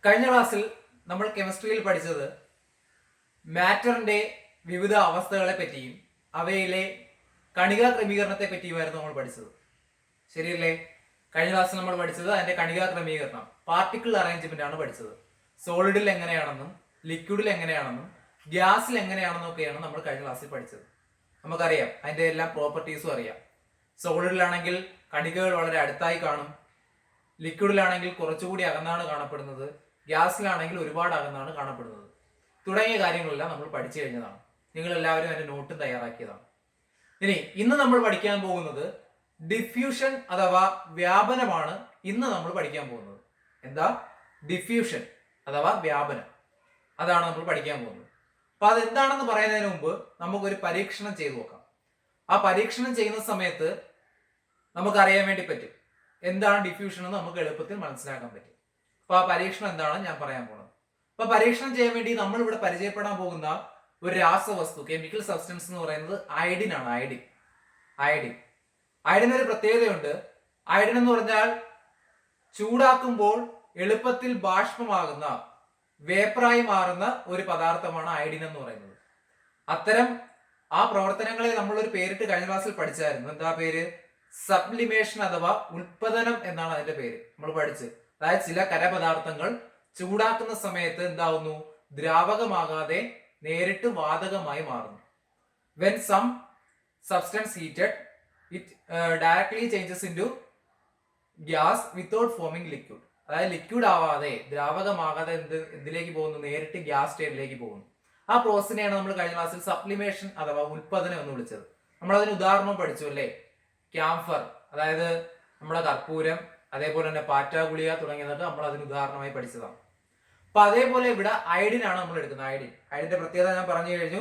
കഴിഞ്ഞ ക്ലാസ്സിൽ നമ്മൾ കെമിസ്ട്രിയിൽ പഠിച്ചത് മാറ്ററിന്റെ വിവിധ അവസ്ഥകളെ പറ്റിയും അവയിലെ കണികാ ക്രമീകരണത്തെ പറ്റിയുമായിരുന്നു നമ്മൾ പഠിച്ചത്. ശരിയല്ലേ? കഴിഞ്ഞ ക്ലാസ്സിൽ നമ്മൾ പഠിച്ചത് അതിന്റെ കണികാ ക്രമീകരണം, പാർട്ടിക്കിൾ അറേഞ്ച്മെന്റ് ആണ് പഠിച്ചത്. സോളിഡിൽ എങ്ങനെയാണെന്നും ലിക്വിഡിൽ എങ്ങനെയാണെന്നും ഗ്യാസിൽ എങ്ങനെയാണെന്നും ഒക്കെയാണ് നമ്മൾ കഴിഞ്ഞ ക്ലാസ്സിൽ പഠിച്ചത്. നമുക്കറിയാം, അതിന്റെ എല്ലാ പ്രോപ്പർട്ടീസും അറിയാം. സോളിഡിലാണെങ്കിൽ കണികകൾ വളരെ അടുത്തായി കാണും, ലിക്വിഡിലാണെങ്കിൽ കുറച്ചുകൂടി അകന്നാണ് കാണപ്പെടുന്നത്, ഗ്യാസിലാണെങ്കിൽ ഒരുപാട് അകന്നാണ് കാണപ്പെടുന്നത്. തുടങ്ങിയ കാര്യങ്ങളെല്ലാം നമ്മൾ പഠിച്ചു കഴിഞ്ഞതാണ്. നിങ്ങൾ എല്ലാവരും അതിന്റെ നോട്ടും തയ്യാറാക്കിയതാണ്. ഇന്ന് നമ്മൾ പഠിക്കാൻ പോകുന്നത് ഡിഫ്യൂഷൻ അഥവാ വ്യാപനമാണ്. ഇന്ന് നമ്മൾ പഠിക്കാൻ പോകുന്നത് എന്താ? ഡിഫ്യൂഷൻ അഥവാ വ്യാപനം. അതാണ് നമ്മൾ പഠിക്കാൻ പോകുന്നത്. അപ്പൊ അതെന്താണെന്ന് പറയുന്നതിന് മുമ്പ് നമുക്കൊരു പരീക്ഷണം ചെയ്തു നോക്കാം. ആ പരീക്ഷണം ചെയ്യുന്ന സമയത്ത് നമുക്കറിയാൻ വേണ്ടി പറ്റും എന്താണ് ഡിഫ്യൂഷൻ എന്ന് നമുക്ക് എളുപ്പത്തിൽ മനസ്സിലാക്കാൻ പറ്റും. അപ്പൊ ആ പരീക്ഷണം എന്താണെന്ന് ഞാൻ പറയാൻ പോകുന്നത്. അപ്പൊ പരീക്ഷണം ചെയ്യാൻ വേണ്ടി നമ്മൾ ഇവിടെ പരിചയപ്പെടാൻ പോകുന്ന ഒരു രാസവസ്തു, കെമിക്കൽ സബ്സ്റ്റൻസ് എന്ന് പറയുന്നത് അയഡിൻ ആണ്. അയഡിൻ ഒരു പ്രത്യേകതയുണ്ട്. അയഡിൻ എന്ന് പറഞ്ഞാൽ ചൂടാക്കുമ്പോൾ എളുപ്പത്തിൽ ബാഷ്പമാകുന്ന, വേപ്പറായി മാറുന്ന ഒരു പദാർത്ഥമാണ് അയഡിൻ എന്ന് പറയുന്നത്. അത്തരം ആ പ്രവർത്തനങ്ങളെ നമ്മളൊരു പേരിട്ട് കഴിഞ്ഞ ക്ലാസ്സിൽ പഠിച്ചായിരുന്നു. എന്താ പേര്? സബ്ലിമേഷൻ അഥവാ ഉൽപ്പതനം എന്നാണ് അതിന്റെ പേര്. നമ്മൾ പഠിച്ച്, അതായത് ചില കരപദാർത്ഥങ്ങൾ ചൂടാക്കുന്ന സമയത്ത് എന്താവുന്നു? ദ്രാവകമാകാതെ നേരിട്ട് വാതകമായി മാറുന്നു. When some substance heated it directly changes into gas without forming liquid. അതായത് ലിക്വിഡ് ആവാതെ, ദ്രാവകമാകാതെ എന്തിലേക്ക് പോകുന്നു? നേരിട്ട് ഗ്യാസ് സ്റ്റേറ്റിലേക്ക് പോകുന്നു. ആ പ്രോസസ്സിനെയാണ് നമ്മൾ കഴിഞ്ഞ ക്ലാസ്സിൽ സപ്ലിമേഷൻ അഥവാ ഉൽപ്പതനം എന്ന് വിളിച്ചത്. നമ്മൾ അതിന് ഉദാഹരണം പഠിച്ചു അല്ലേ? ക്യാംഫർ, അതായത് നമ്മുടെ കർപ്പൂരം, അതേപോലെ തന്നെ പാറ്റ ഗുളിക തുടങ്ങിയതൊക്കെ നമ്മൾ അതിന് ഉദാഹരണമായി പഠിച്ചതാണ്. അപ്പൊ അതേപോലെ ഇവിടെ അയഡിൻ ആണ് നമ്മൾ എടുക്കുന്നത്. അയഡിന്റെ പ്രത്യേകത ഞാൻ പറഞ്ഞു കഴിഞ്ഞു.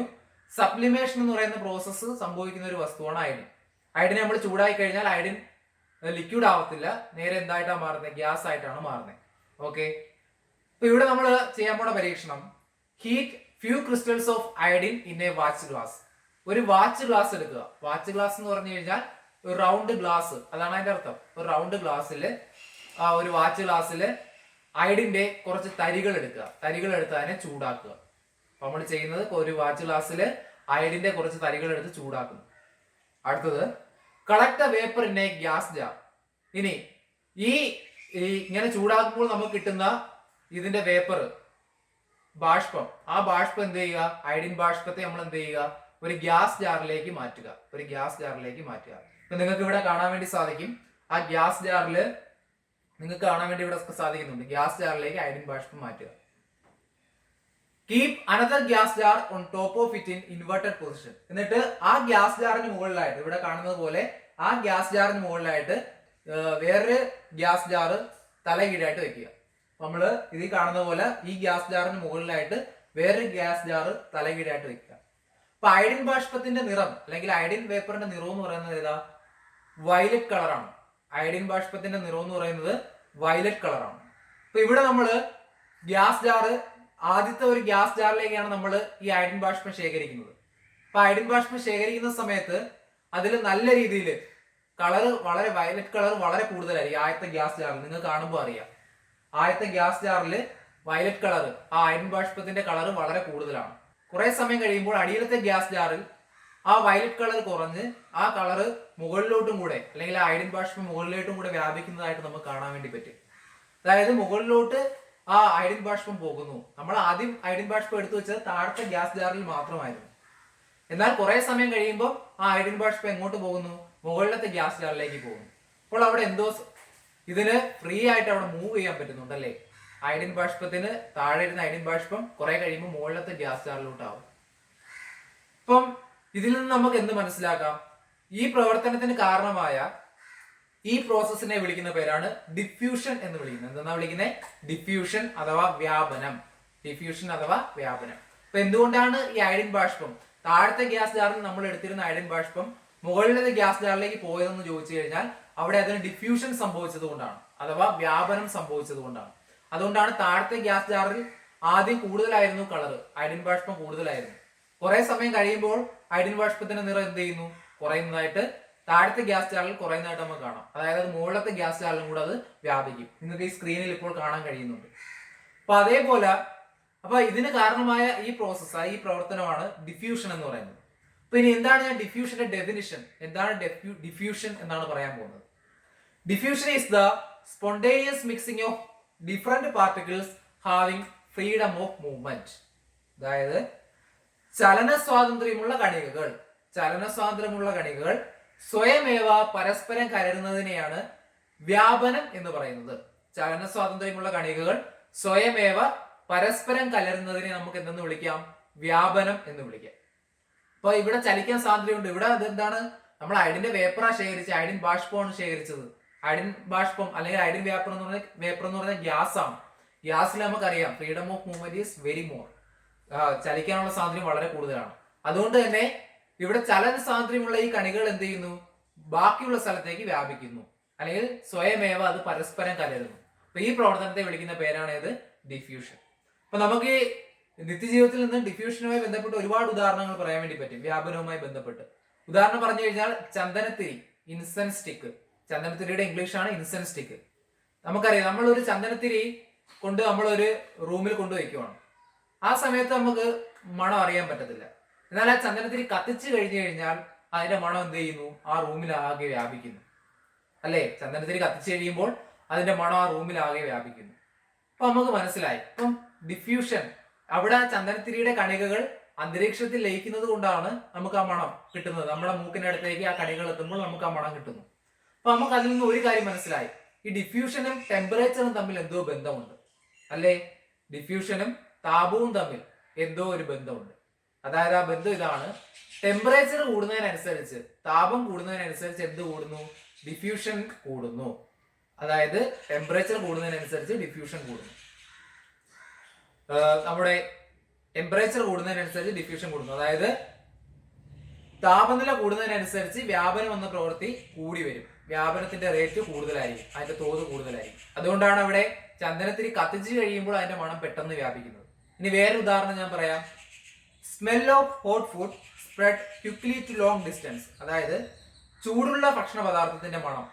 സപ്ലിമേഷൻ എന്ന് പറയുന്ന പ്രോസസ്സ് സംഭവിക്കുന്ന ഒരു വസ്തുവാണ് അയഡിൻ. അയഡിനെ നമ്മൾ ചൂടായി കഴിഞ്ഞാൽ അയഡിൻ ലിക്വിഡ് ആവത്തില്ല, നേരെ എന്തായിട്ടാണ് മാറുന്നത്? ഗ്യാസ് ആയിട്ടാണ് മാറുന്നത്. ഓക്കെ, അപ്പൊ ഇവിടെ നമ്മൾ ചെയ്യാൻ പോണ പരീക്ഷണം, heat few crystals of iodine in A watch glass. ഒരു വാച്ച് ഗ്ലാസ് എടുക്കുക. വാച്ച് ഗ്ലാസ് എന്ന് പറഞ്ഞു കഴിഞ്ഞാൽ ഒരു റൗണ്ട് ഗ്ലാസ്, അതാണ് അതിന്റെ അർത്ഥം. ഒരു റൗണ്ട് ഗ്ലാസ്സില്, ഒരു വാച്ച് ഗ്ലാസ്സില് അയഡിന്റെ കുറച്ച് തരികൾ എടുക്കുക. തരികൾ എടുത്ത് അതിനെ ചൂടാക്കുക. അപ്പൊ നമ്മൾ ചെയ്യുന്നത്, ഒരു വാച്ച് ഗ്ലാസ്സില് അയഡിന്റെ കുറച്ച് തരികൾ എടുത്ത് ചൂടാക്കുന്നു. അടുത്തത്, collect A vapour in A gas jar. ഇനി ഈ ഇങ്ങനെ ചൂടാക്കുമ്പോൾ നമുക്ക് കിട്ടുന്ന ഇതിന്റെ വേപ്പർ, ബാഷ്പം, ആ ബാഷ്പം എന്ത് ചെയ്യുക? അയഡിൻ ബാഷ്പത്തെ നമ്മൾ എന്ത് ചെയ്യുക? ഒരു ഗ്യാസ് ജാറിലേക്ക് മാറ്റുക. ഇപ്പൊ നിങ്ങൾക്ക് ഇവിടെ കാണാൻ വേണ്ടി സാധിക്കും. ആ ഗ്യാസ് ജാറിൽ നിങ്ങൾക്ക് കാണാൻ വേണ്ടി ഇവിടെ സാധിക്കുന്നുണ്ട്. ഗ്യാസ് ജാറിലേക്ക് അയഡിൻ ബാഷ്പം മാറ്റുക. Keep another gas jar on top of it in inverted position. എന്നിട്ട് ആ ഗ്യാസ് ജാറിന് മുകളിലായിട്ട്, ഇവിടെ കാണുന്നത് പോലെ ആ ഗ്യാസ് ജാറിന് മുകളിലായിട്ട് വേറൊരു ഗ്യാസ് ജാറ് തലകീഴായിട്ട് വെക്കുക. നമ്മള് ഇതിൽ കാണുന്ന പോലെ ഈ ഗ്യാസ് ജാറിന് മുകളിലായിട്ട് വേറൊരു ഗ്യാസ് ജാറ് തലകീഴായിട്ട് വെക്കുക. അപ്പൊ അയഡിൻ ബാഷ്പത്തിന്റെ നിറം, അല്ലെങ്കിൽ അയഡിൻ വേപ്പറിന്റെ നിറം എന്ന് പറയുന്നത് ഏതാ? വയലറ്റ് കളറാണ്. അയഡിൻ ബാഷ്പത്തിന്റെ നിറം എന്ന് പറയുന്നത് വയലറ്റ് കളറാണ്. അപ്പൊ ഇവിടെ നമ്മള് ഗ്യാസ് ജാറ്, ആദ്യത്തെ ഒരു ഗ്യാസ് ജാറിലേക്കാണ് നമ്മൾ ഈ അയഡിൻ ബാഷ്പം ശേഖരിക്കുന്നത്. അപ്പൊ അയഡിൻ ബാഷ്പം ശേഖരിക്കുന്ന സമയത്ത് അതിൽ നല്ല രീതിയിൽ കളറ്, വളരെ വയലറ്റ് കളർ വളരെ കൂടുതലായിരിക്കും. ആദ്യത്തെ ഗ്യാസ് ജാറിൽ നിങ്ങൾക്ക് കാണുമ്പോൾ അറിയാം. ആദ്യത്തെ ഗ്യാസ് ജാറിൽ വയലറ്റ് കളർ, ആ അയഡിൻ ബാഷ്പത്തിന്റെ കളർ വളരെ കൂടുതലാണ്. കുറെ സമയം കഴിയുമ്പോൾ അടിയിലത്തെ ഗ്യാസ് ജാറിൽ ആ വയലറ്റ് കളർ കുറഞ്ഞ് ആ കളറ് മുകളിലോട്ടും കൂടെ, അല്ലെങ്കിൽ ആ അയഡിൻ ബാഷ്പം മുകളിലോട്ടും കൂടെ വ്യാപിക്കുന്നതായിട്ട് നമുക്ക് കാണാൻ വേണ്ടി പറ്റും. അതായത് മുകളിലോട്ട് ആ അയഡിൻ ബാഷ്പം പോകുന്നു. നമ്മൾ ആദ്യം അയഡിൻ ബാഷ്പം എടുത്തു വെച്ചത് താഴത്തെ ഗ്യാസ് ജാറിൽ മാത്രമായിരുന്നു. എന്നാൽ കുറെ സമയം കഴിയുമ്പോൾ ആ അയഡിൻ ബാഷ്പം എങ്ങോട്ട് പോകുന്നു? മുകളിലത്തെ ഗ്യാസ് ജാറിലേക്ക് പോകുന്നു. അപ്പോൾ അവിടെ എന്തോ ഇതിന് ഫ്രീ ആയിട്ട് അവിടെ മൂവ് ചെയ്യാൻ പറ്റുന്നുണ്ടല്ലേ? അയഡിൻ ബാഷ്പത്തിന് താഴെ ഇരുന്ന അയഡിൻ ബാഷ്പം കുറെ കഴിയുമ്പോൾ മുകളിലത്തെ ഗ്യാസ് ജാറിലോട്ടാവും. അപ്പം ഇതിൽ നിന്ന് നമുക്ക് എന്ത് മനസ്സിലാക്കാം? ഈ പ്രവർത്തനത്തിന് കാരണമായ ഈ പ്രോസസ്സിനെ വിളിക്കുന്ന പേരാണ് ഡിഫ്യൂഷൻ എന്ന് വിളിക്കുന്നത്. എന്താ വിളിക്കുന്നത്? ഡിഫ്യൂഷൻ അഥവാ വ്യാപനം. അപ്പൊ എന്തുകൊണ്ടാണ് ഈ അയഡിൻ ബാഷ്പം താഴത്തെ ഗ്യാസ് ജാറിൽ നമ്മൾ എടുത്തിരുന്ന അയഡിൻ ബാഷ്പം മുകളിലത്തെ ഗ്യാസ് ജാറിലേക്ക് പോയതെന്ന് ചോദിച്ചു കഴിഞ്ഞാൽ അവിടെ അതിന് ഡിഫ്യൂഷൻ സംഭവിച്ചത് കൊണ്ടാണ്, അഥവാ വ്യാപനം സംഭവിച്ചത് കൊണ്ടാണ്. അതുകൊണ്ടാണ് താഴത്തെ ഗ്യാസ് ജാറിൽ ആദ്യം കൂടുതലായിരുന്നു കളർ, അയഡിൻ ബാഷ്പം കൂടുതലായിരുന്നു. കുറെ സമയം കഴിയുമ്പോൾ അയഡിൻ ബാഷ്പത്തിന്റെ നിറം എന്ത് ചെയ്യുന്നു? കുറയുന്നതായിട്ട് താഴത്തെ ഗ്യാസ് ജാറിൽ കുറയുന്നതായിട്ട് നമുക്ക് കാണാം. അതായത് മുകളിലത്തെ ഗ്യാസ് ജാറിലും കൂടെ അത് വ്യാപിക്കും. നിങ്ങൾക്ക് ഈ സ്ക്രീനിൽ ഇപ്പോൾ കാണാൻ കഴിയുന്നുണ്ട്. അതേപോലെ ഇതിന് കാരണമായ ഈ പ്രോസസ്സ്, ഈ പ്രവർത്തനമാണ് ഡിഫ്യൂഷൻ എന്ന് പറയുന്നത്. ഇനി എന്താണ് ഞാൻ ഡിഫ്യൂഷന്റെ ഡെഫിനിഷൻ, എന്താണ് ഡിഫ്യൂഷൻ എന്നാണ് പറയാൻ പോകുന്നത്. Diffusion is the spontaneous mixing of different particles having freedom of movement. അതായത് ചലന സ്വാതന്ത്ര്യമുള്ള കണികകൾ സ്വയമേവ പരസ്പരം കലരുന്നതിനെയാണ് വ്യാപനം എന്ന് പറയുന്നത്. ചലന സ്വാതന്ത്ര്യമുള്ള കണികകൾ സ്വയമേവ പരസ്പരം കലരുന്നതിനെ നമുക്ക് എന്തെന്ന് വിളിക്കാം? വ്യാപനം എന്ന് വിളിക്കാം. ഇവിടെ ചലിക്കാൻ സാധ്യതയുണ്ട്. ഇവിടെ അതെന്താണ്? നമ്മൾ അയഡിന്റെ വേപ്പറാ ശേഖരിച്ച്, അയഡിൻ ബാഷ്പമാണ് ശേഖരിച്ചത്. അയഡിൻ ബാഷ്പം അല്ലെങ്കിൽ അയഡിൻ വേപ്പർ എന്ന് പറഞ്ഞ ഗ്യാസ് ആണ്. ഗ്യാസിൽ നമുക്കറിയാം freedom of movement is very more, ചലിക്കാനുള്ള സാധ്യത വളരെ കൂടുതലാണ്. അതുകൊണ്ട് തന്നെ ഇവിടെ ചലന സ്വാതന്ത്ര്യമുള്ള ഈ കണികൾ എന്ത് ചെയ്യുന്നു? ബാക്കിയുള്ള സ്ഥലത്തേക്ക് വ്യാപിക്കുന്നു, അല്ലെങ്കിൽ സ്വയമേവ അത് പരസ്പരം കലരുന്നു. ഈ പ്രവർത്തനത്തെ വിളിക്കുന്ന പേരാണ് ഏത്? ഡിഫ്യൂഷൻ. നമുക്ക് നിത്യജീവിതത്തിൽ നിന്ന് ഡിഫ്യൂഷനുമായി ബന്ധപ്പെട്ട് ഒരുപാട് ഉദാഹരണങ്ങൾ പറയാൻ വേണ്ടി പറ്റും. വ്യാപനവുമായി ബന്ധപ്പെട്ട് ഉദാഹരണം പറഞ്ഞു കഴിഞ്ഞാൽ ചന്ദനത്തിരി, ഇൻസെൻസ് സ്റ്റിക്ക്. ചന്ദനത്തിരിയുടെ ഇംഗ്ലീഷാണ് ഇൻസെൻസ് സ്റ്റിക്ക്. നമുക്കറിയാം, നമ്മൾ ഒരു ചന്ദനത്തിരി കൊണ്ട് നമ്മളൊരു റൂമിൽ കൊണ്ടുവയ്ക്കുവാണ്. ആ സമയത്ത് നമുക്ക് മണം അറിയാൻ പറ്റത്തില്ല. എന്നാൽ ആ ചന്ദനത്തിരി കത്തിച്ചു കഴിഞ്ഞു കഴിഞ്ഞാൽ അതിന്റെ മണം എന്ത് ചെയ്യുന്നു? ആ റൂമിലാകെ വ്യാപിക്കുന്നു, അല്ലേ? ചന്ദനത്തിരി കത്തിച്ചു കഴിയുമ്പോൾ അതിന്റെ മണം ആ റൂമിലാകെ വ്യാപിക്കുന്നു. നമുക്ക് മനസ്സിലായി. ഡിഫ്യൂഷൻ, അവിടെ ചന്ദനത്തിരിയുടെ കണികകൾ അന്തരീക്ഷത്തിൽ ലയിക്കുന്നത് കൊണ്ടാണ് നമുക്ക് ആ മണം കിട്ടുന്നത്. നമ്മുടെ മൂക്കിന്റെ അടുത്തേക്ക് ആ കണികൾ എത്തുമ്പോൾ നമുക്ക് ആ മണം കിട്ടുന്നു. നമുക്ക് അതിൽ നിന്ന് ഒരു കാര്യം മനസ്സിലായി, ഈ ഡിഫ്യൂഷനും ടെമ്പറേച്ചറും തമ്മിൽ എന്തോ ബന്ധമുണ്ട്, അല്ലേ? ഡിഫ്യൂഷനും താപവും തമ്മിൽ എന്തോ ഒരു ബന്ധമുണ്ട്. അതായത് ആ ബന്ധം ഇതാണ്: ടെമ്പറേച്ചർ കൂടുന്നതിനനുസരിച്ച്, താപം കൂടുന്നതിനനുസരിച്ച് എന്ത് കൂടുന്നു? ഡിഫ്യൂഷൻ കൂടുന്നു. അതായത് ടെമ്പറേച്ചർ കൂടുന്നതിനനുസരിച്ച് ഡിഫ്യൂഷൻ കൂടുന്നു. നമ്മുടെ ടെമ്പറേച്ചർ കൂടുന്നതിനനുസരിച്ച് ഡിഫ്യൂഷൻ കൂടുന്നു. അതായത് താപനില കൂടുന്നതിനനുസരിച്ച് വ്യാപനം എന്ന പ്രവൃത്തി കൂടി വരും. വ്യാപനത്തിന്റെ റേറ്റ് കൂടുതലായിരിക്കും, അതിന്റെ തോത് കൂടുതലായിരിക്കും. അതുകൊണ്ടാണ് അവിടെ ചന്ദനത്തിരി കത്തിച്ചു കഴിയുമ്പോൾ അതിന്റെ മണം പെട്ടെന്ന് വ്യാപിക്കുന്നത്. ഇനി വേറൊരു ഉദാഹരണം ഞാൻ പറയാം. Smell of hot food spread quickly to long distance. അതായത് ചൂടുള്ള ഭക്ഷണ പദാർത്ഥത്തിന്റെ മണം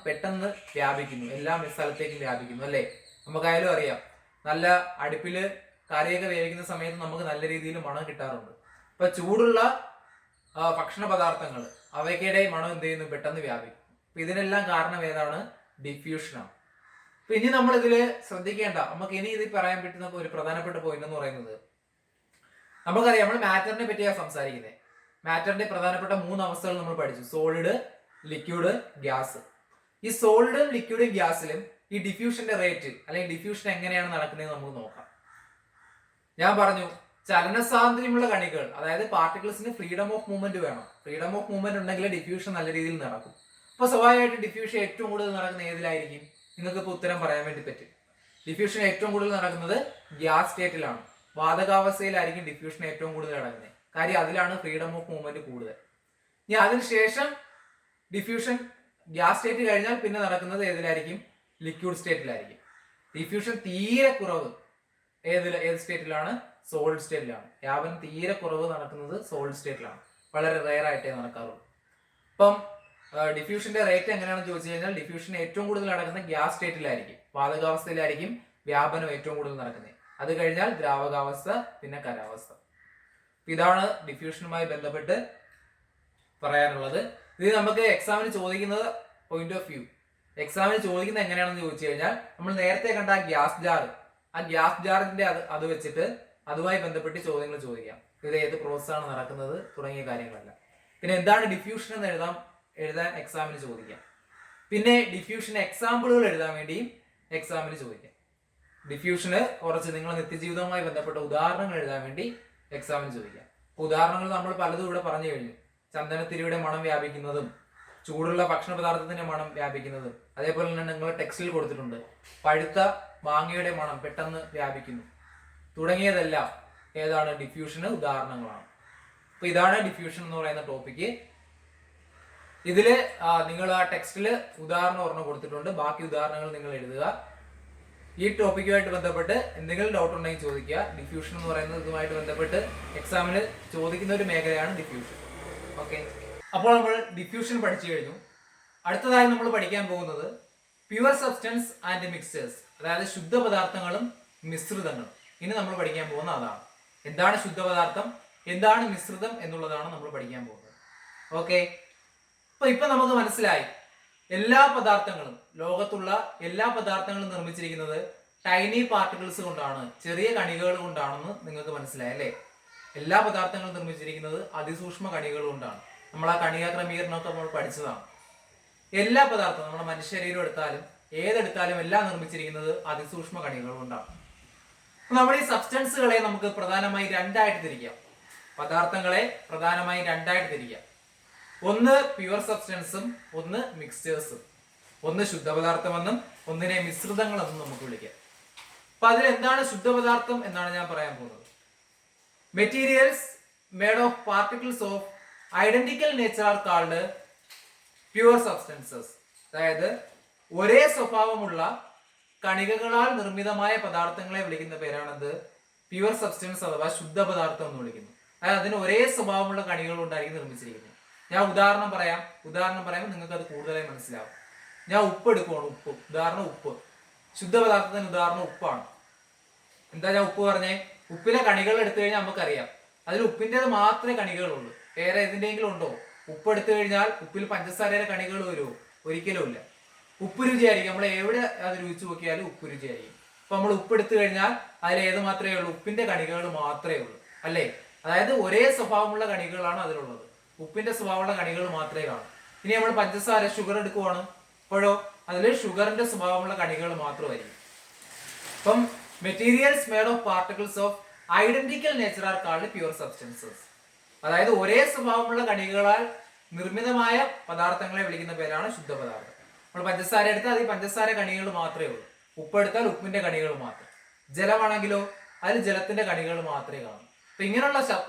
പെട്ടെന്ന് വ്യാപിക്കുന്നു, എല്ലാ സ്ഥലത്തേക്കും വ്യാപിക്കുന്നു, അല്ലേ? നമുക്കായാലും അറിയാം, നല്ല അടുപ്പില് കറിയൊക്കെ വേവിക്കുന്ന സമയത്ത് നമുക്ക് നല്ല രീതിയിൽ മണം കിട്ടാറുണ്ട്. ചൂടുള്ള ഭക്ഷണ പദാർത്ഥങ്ങൾ, അവയ്ക്കിടെ മണം എന്ത് ചെയ്യുന്നു? പെട്ടെന്ന് വ്യാപിക്കും. ഇതിനെല്ലാം കാരണം ഏതാണ്? ഡിഫ്യൂഷനാണ്. ഇനി നമ്മൾ ഇതില് ശ്രദ്ധിക്കേണ്ട, നമുക്ക് ഇനി ഇത് പറയാൻ പറ്റുന്ന ഒരു പ്രധാനപ്പെട്ട പോയിന്റ് എന്ന് പറയുന്നത്, നമുക്കറിയാം നമ്മൾ മാറ്ററിനെ പറ്റിയാണ് സംസാരിക്കുന്നത്. മാറ്ററിന്റെ പ്രധാനപ്പെട്ട 3 അവസ്ഥകൾ നമ്മൾ പഠിച്ചു: സോളിഡ്, ലിക്വിഡ്, ഗ്യാസ്. ഈ സോളിഡും ലിക്വിഡും ഗ്യാസിലും ഈ ഡിഫ്യൂഷന്റെ റേറ്റ് അല്ലെങ്കിൽ ഡിഫ്യൂഷൻ എങ്ങനെയാണ് നടക്കുന്നത് നമുക്ക് നോക്കാം. ഞാൻ പറഞ്ഞു, ചലനസ്വാതന്ത്ര്യമുള്ള കണികൾ, അതായത് പാർട്ടിക്കിൾസിന് ഫ്രീഡം ഓഫ് മൂവ്മെന്റ് വേണം. ഫ്രീഡം ഓഫ് മൂവ്മെന്റ് ഉണ്ടെങ്കിൽ ഡിഫ്യൂഷൻ നല്ല രീതിയിൽ നടക്കും. സ്വാഭാവികമായിട്ട് ഡിഫ്യൂഷൻ ഏറ്റവും കൂടുതൽ നടക്കുന്ന ഏതിലായിരിക്കും? നിങ്ങൾക്ക് ഇപ്പോൾ ഉത്തരം പറയാൻ വേണ്ടി പറ്റും. ഡിഫ്യൂഷൻ ഏറ്റവും കൂടുതൽ നടക്കുന്നത് ഗ്യാസ് സ്റ്റേറ്റിലാണ്. വാതകാവസ്ഥയിലായിരിക്കും ഡിഫ്യൂഷൻ ഏറ്റവും കൂടുതൽ നടക്കുന്നത്. കാര്യം അതിലാണ് ഫ്രീഡം ഓഫ് മൂവ്മെന്റ് കൂടുതൽ. ഇനി അതിനുശേഷം ഡിഫ്യൂഷൻ ഗ്യാസ് സ്റ്റേറ്റ് കഴിഞ്ഞാൽ പിന്നെ നടക്കുന്നത് ഏതിലായിരിക്കും? ലിക്വിഡ് സ്റ്റേറ്റിലായിരിക്കും. ഡിഫ്യൂഷൻ തീരെ കുറവ് ഏത് സ്റ്റേറ്റിലാണ്? സോളിഡ് സ്റ്റേറ്റിലാണ്. വ്യാപനം തീരെ കുറവ് നടക്കുന്നത് സോളിഡ് സ്റ്റേറ്റിലാണ്. വളരെ റെയർ ആയിട്ടേ നടക്കാറുള്ളൂ. ഡിഫ്യൂഷന്റെ റേറ്റ് എങ്ങനെയാണെന്ന് ചോദിച്ചു കഴിഞ്ഞാൽ ഡിഫ്യൂഷൻ ഏറ്റവും കൂടുതൽ നടക്കുന്നത് ഗ്യാസ് സ്റ്റേറ്റിലായിരിക്കും. വാതകാവസ്ഥയിലായിരിക്കും വ്യാപനം ഏറ്റവും കൂടുതൽ നടക്കുന്നത്. അത് കഴിഞ്ഞാൽ ദ്രാവകാവസ്ഥ, പിന്നെ ഖരാവസ്ഥ. ഇതാണ് ഡിഫ്യൂഷനുമായി ബന്ധപ്പെട്ട് പറയാനുള്ളത്. ഇത് നമുക്ക് എക്സാമിന് ചോദിക്കുന്നത് പോയിന്റ് ഓഫ് വ്യൂ. എക്സാമിന് ചോദിക്കുന്നത് എങ്ങനെയാണെന്ന് ചോദിച്ചു കഴിഞ്ഞാൽ, നമ്മൾ നേരത്തെ കണ്ട ആ ഗ്യാസ് ജാറിന്റെ അത് വെച്ചിട്ട് അതുമായി ബന്ധപ്പെട്ട് ചോദ്യങ്ങൾ ചോദിക്കാം. ഇത് ഏത് പ്രോസസ്സാണ് നടക്കുന്നത് തുടങ്ങിയ കാര്യങ്ങളല്ല. പിന്നെ എന്താണ് ഡിഫ്യൂഷൻ എന്ന് എഴുതാൻ എക്സാമിന് ചോദിക്കാം. പിന്നെ ഡിഫ്യൂഷൻ എക്സാമ്പിളുകൾ എഴുതാൻ വേണ്ടിയും എക്സാമിന് ചോദിക്കാം. ഡിഫ്യൂഷന് കുറച്ച് നിങ്ങൾ നിത്യജീവിതവുമായി ബന്ധപ്പെട്ട ഉദാഹരണങ്ങൾ എഴുതാൻ വേണ്ടി എക്സാമിന് ചോദിക്കാം. ഉദാഹരണങ്ങൾ നമ്മൾ പലതും ഇവിടെ പറഞ്ഞു കഴിഞ്ഞു. ചന്ദനത്തിരിയുടെ മണം വ്യാപിക്കുന്നതും, ചൂടുള്ള ഭക്ഷണ പദാർത്ഥത്തിന്റെ മണം വ്യാപിക്കുന്നതും, അതേപോലെ തന്നെ നിങ്ങൾ ടെക്സ്റ്റിൽ കൊടുത്തിട്ടുണ്ട് പഴുത്ത മാങ്ങയുടെ മണം പെട്ടെന്ന് വ്യാപിക്കുന്നു തുടങ്ങിയതെല്ലാം ഏതാണ്? ഡിഫ്യൂഷന് ഉദാഹരണങ്ങളാണ്. ഇതാണ് ഡിഫ്യൂഷൻ എന്ന് പറയുന്ന ടോപ്പിക്ക്. ഇതില് നിങ്ങൾ ആ ടെക്സ്റ്റില് ഉദാഹരണം ഒരെണ്ണം കൊടുത്തിട്ടുണ്ട്. ബാക്കി ഉദാഹരണങ്ങൾ നിങ്ങൾ എഴുതുക. ഈ ടോപ്പിക്കുമായിട്ട് ബന്ധപ്പെട്ട് എന്തെങ്കിലും ഡൗട്ട് ഉണ്ടെങ്കിൽ ചോദിക്കുക. ഡിഫ്യൂഷൻ എന്ന് പറയുന്നത് ഇതുമായിട്ട് ബന്ധപ്പെട്ട് എക്സാമിന് ചോദിക്കുന്ന ഒരു മേഖലയാണ് ഡിഫ്യൂഷൻ. ഓക്കെ, അപ്പോൾ നമ്മൾ ഡിഫ്യൂഷൻ പഠിച്ചു കഴിഞ്ഞു. അടുത്തതായി നമ്മൾ പഠിക്കാൻ പോകുന്നത് പ്യുവർ സബ്സ്റ്റൻസ് ആൻഡ് മിക്സേഴ്സ് അതായത് ശുദ്ധപദാർത്ഥങ്ങളും മിശ്രിതങ്ങളും. ഇനി നമ്മൾ പഠിക്കാൻ പോകുന്ന അതാണ്. എന്താണ് ശുദ്ധപദാർത്ഥം, എന്താണ് മിശ്രിതം എന്നുള്ളതാണ് നമ്മൾ പഠിക്കാൻ പോകുന്നത്. ഓക്കെ, ഇപ്പൊ നമുക്ക് മനസ്സിലായി എല്ലാ പദാർത്ഥങ്ങളും, ലോകത്തുള്ള എല്ലാ പദാർത്ഥങ്ങളും നിർമ്മിച്ചിരിക്കുന്നത് ടൈനി പാർട്ടിക്കിൾസ് കൊണ്ടാണ്, ചെറിയ കണികകൾ കൊണ്ടാണെന്ന് നിങ്ങൾക്ക് മനസ്സിലായി അല്ലേ? എല്ലാ പദാർത്ഥങ്ങളും നിർമ്മിച്ചിരിക്കുന്നത് അതിസൂക്ഷ്മ കണികകൾ കൊണ്ടാണ്. നമ്മൾ ആ കണിക ക്രമീകരണമൊക്കെ നമ്മൾ പഠിച്ചതാണ്. എല്ലാ പദാർത്ഥവും, നമ്മുടെ മനുഷ്യശരീരം എടുത്താലും ഏതെടുത്താലും എല്ലാം നിർമ്മിച്ചിരിക്കുന്നത് അതിസൂക്ഷ്മ കണികകൾ കൊണ്ടാണ്. നമ്മുടെ ഈ സബ്സ്റ്റൻസുകളെ നമുക്ക് പ്രധാനമായി രണ്ടായിട്ട് തിരിക്കാം. പദാർത്ഥങ്ങളെ പ്രധാനമായി രണ്ടായിട്ട് തിരിക്കാം. ഒന്ന് പ്യുവർ സബ്സ്റ്റൻസും ഒന്ന് മിക്സ്ചേഴ്സും. ഒന്ന് ശുദ്ധപദാർത്ഥമെന്നും ഒന്നിനെ മിശ്രിതങ്ങളെന്നും നമുക്ക് വിളിക്കാം. അപ്പൊ അതിൽ എന്താണ് ശുദ്ധപദാർത്ഥം എന്നാണ് ഞാൻ പറയാൻ പോകുന്നത്. Materials made of particles of identical nature are called pure substances. അതായത് ഒരേ സ്വഭാവമുള്ള കണികകളാൽ നിർമ്മിതമായ പദാർത്ഥങ്ങളെ വിളിക്കുന്ന പേരാണത് പ്യുവർ സബ്സ്റ്റൻസ് അഥവാ ശുദ്ധപദാർത്ഥം എന്ന് വിളിക്കുന്നു. അതായത് അതിന് ഒരേ സ്വഭാവമുള്ള കണികൾ കൊണ്ടായിരിക്കും നിർമ്മിച്ചിരിക്കുന്നത്. ഞാൻ ഉദാഹരണം പറയുമ്പോൾ നിങ്ങൾക്ക് അത് കൂടുതലായി മനസ്സിലാവും. ഞാൻ ഉപ്പ് എടുക്കുവാണ്. ഉദാഹരണം ഉപ്പ്. ശുദ്ധപദാർത്ഥത്തിന് ഉദാഹരണം ഉപ്പാണ്. എന്താ ഞാൻ ഉപ്പ് പറഞ്ഞേ? ഉപ്പിലെ കണികൾ എടുത്തു കഴിഞ്ഞാൽ നമുക്കറിയാം അതിൽ ഉപ്പിൻ്റെത് മാത്രമേ കണികളുള്ളൂ. വേറെ ഏതിൻ്റെങ്കിലും ഉണ്ടോ? ഉപ്പ് എടുത്തു കഴിഞ്ഞാൽ ഉപ്പിൽ പഞ്ചസാരയുടെ കണികൾ വരുമോ? ഒരിക്കലും ഇല്ല. ഉപ്പ് രുചിയായിരിക്കും. നമ്മൾ എവിടെ അത് രുചിച്ചു നോക്കിയാലും ഉപ്പ് രുചിയായിരിക്കും. അപ്പൊ നമ്മൾ ഉപ്പ് എടുത്തു കഴിഞ്ഞാൽ അതിൽ ഏത് മാത്രമേ ഉള്ളൂ? ഉപ്പിന്റെ കണികകൾ മാത്രമേ ഉള്ളൂ അല്ലേ? അതായത് ഒരേ സ്വഭാവമുള്ള കണികളാണ് അതിലുള്ളത്. ഉപ്പിന്റെ സ്വഭാവമുള്ള കണികൾ മാത്രമേ കാണൂ. ഇനി നമ്മൾ പഞ്ചസാര, ഷുഗർ എടുക്കുവാണ്. അപ്പോഴോ അതിൽ ഷുഗറിന്റെ സ്വഭാവമുള്ള കണികൾ മാത്രമായിരിക്കും. അപ്പം materials made of particles of identical nature are called pure substances. അതായത് ഒരേ സ്വഭാവമുള്ള കണികളാൽ നിർമ്മിതമായ പദാർത്ഥങ്ങളെ വിളിക്കുന്ന പേരാണ് ശുദ്ധപദാർത്ഥം. നമ്മൾ പഞ്ചസാര എടുത്താൽ അത് പഞ്ചസാര കണികൾ മാത്രമേ ഉള്ളൂ. ഉപ്പ് എടുത്താൽ ഉപ്പിന്റെ കണികൾ മാത്രം. ജലമാണെങ്കിലോ അതിൽ ജലത്തിന്റെ കണികൾ മാത്രമേ കാണൂ. അപ്പൊ ഇങ്ങനെയുള്ള